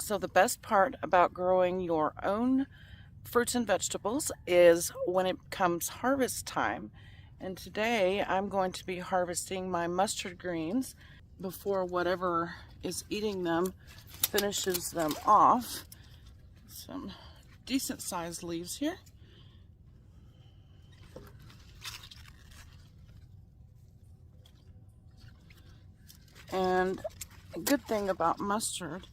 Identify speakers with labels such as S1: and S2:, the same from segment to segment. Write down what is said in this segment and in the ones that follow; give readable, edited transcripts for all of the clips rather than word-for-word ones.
S1: So the best part about growing your own fruits and vegetables is when it comes harvest time. And today I'm going to be harvesting my mustard greens before whatever is eating them finishes them off. Some decent sized leaves here. And a good thing about mustard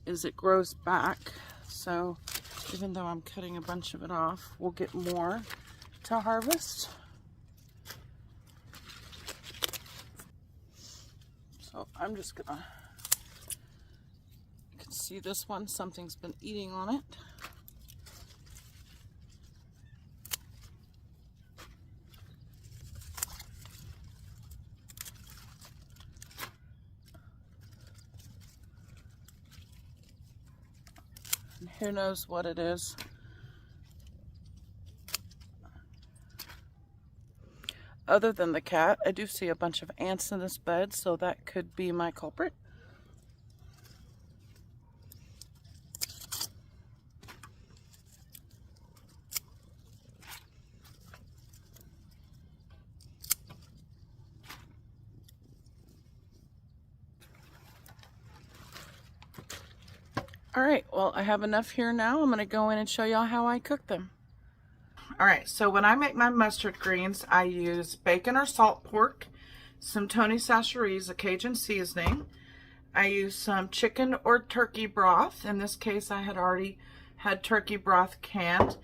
S1: is it grows back. So even though I'm cutting a bunch of it off, we'll get more to harvest. So I'm just gonna, you can see this one, something's been eating on it. And who knows what it is. Other than the cat, I do see a bunch of ants in this bed, so that could be my culprit. All right, well, I have enough here now. I'm gonna go in and show y'all how I cook them. All right, so when I make my mustard greens, I use bacon or salt pork, some Tony Chachere's, a Cajun seasoning. I use some chicken or turkey broth. In this case, I had already had turkey broth canned,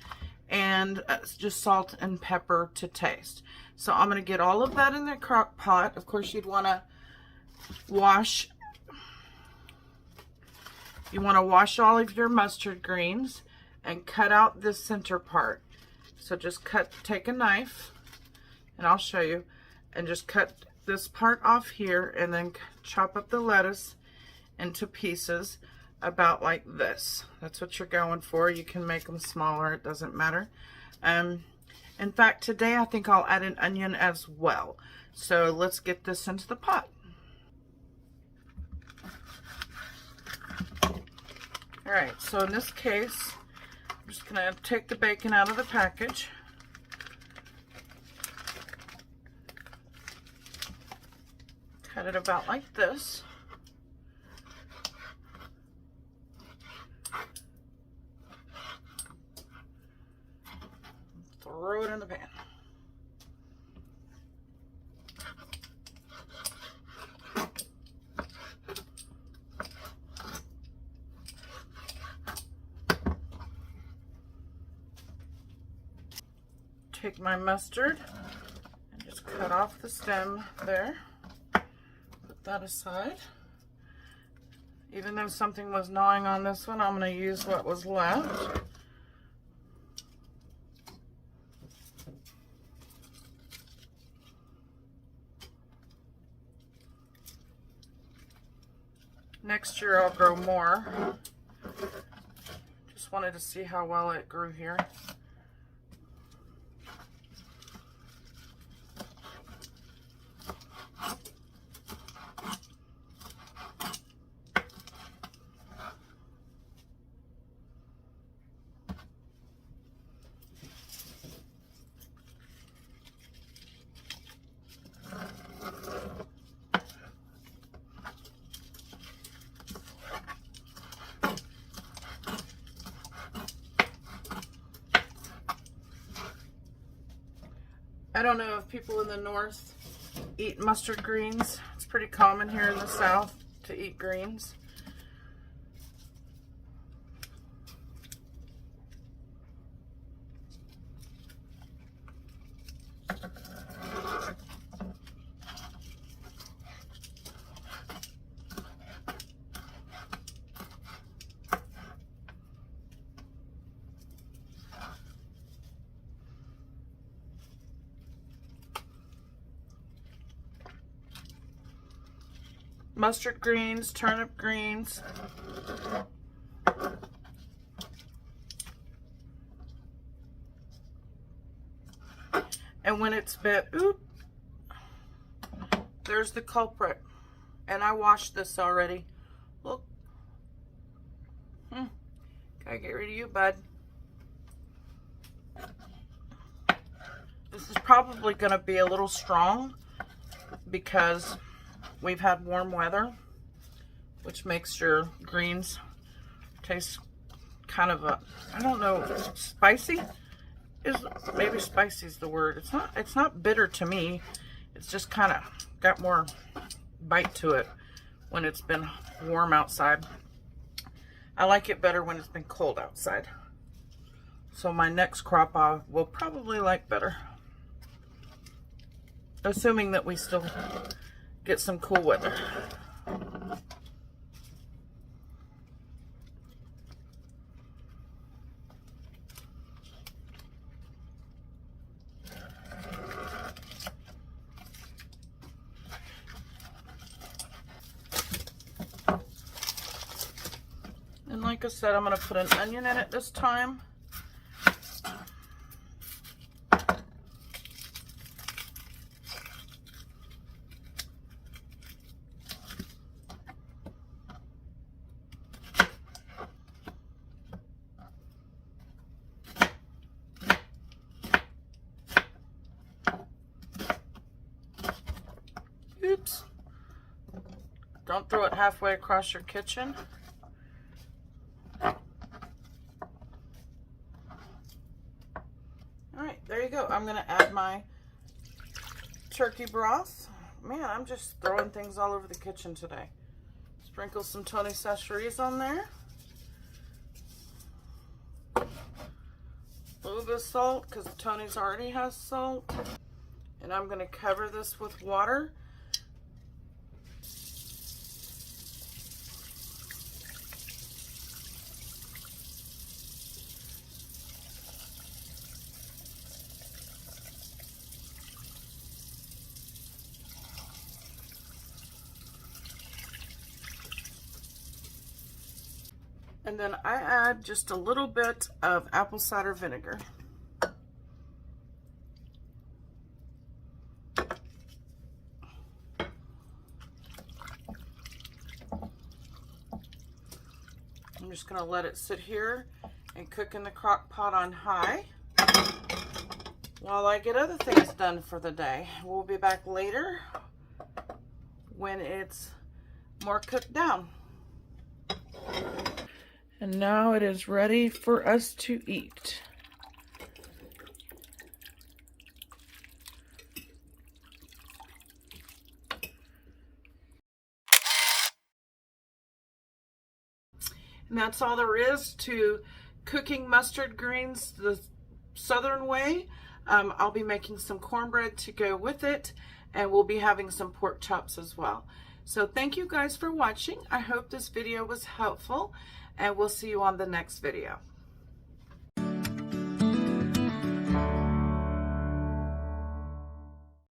S1: and just salt and pepper to taste. So I'm gonna get all of that in the crock pot. Of course, you'd wanna wash all of your mustard greens and cut out this center part. So just take a knife, and I'll show you, and just cut this part off here, and then chop up the lettuce into pieces about like this. That's what you're going for. You can make them smaller, it doesn't matter. In fact, today I think I'll add an onion as well. So let's get this into the pot. All right, so in this case, I'm just gonna take the bacon out of the package. Cut it about like this. Throw it in the pan. Take my mustard and just cut off the stem there. Put that aside. Even though something was gnawing on this one, I'm going to use what was left. Next year I'll grow more. Just wanted to see how well it grew here. I don't know if people in the north eat mustard greens. It's pretty common here in the south to eat greens. Mustard greens, turnip greens. And when it's bit, oop, there's the culprit. And I washed this already. Look. Gotta get rid of you, bud. This is probably gonna be a little strong because we've had warm weather, which makes your greens taste kind of I don't know, spicy? Maybe spicy is the word. It's not bitter to me. It's just kind of got more bite to it when it's been warm outside. I like it better when it's been cold outside. So my next crop I will probably like better. Assuming that we still get some cool weather. And like I said, I'm going to put an onion in it this time. Oops. Don't throw it halfway across your kitchen. Alright, there you go. I'm going to add my turkey broth. Man, I'm just throwing things all over the kitchen today. Sprinkle some Tony Chachere's on there. A little bit of salt because Tony's already has salt. And I'm going to cover this with water. And then I add just a little bit of apple cider vinegar. I'm just going to let it sit here and cook in the crock pot on high while I get other things done for the day. We'll be back later when it's more cooked down. And now it is ready for us to eat. And that's all there is to cooking mustard greens the southern way. I'll be making some cornbread to go with it, and we'll be having some pork chops as well. So thank you guys for watching. I hope this video was helpful, and we'll see you on the next video.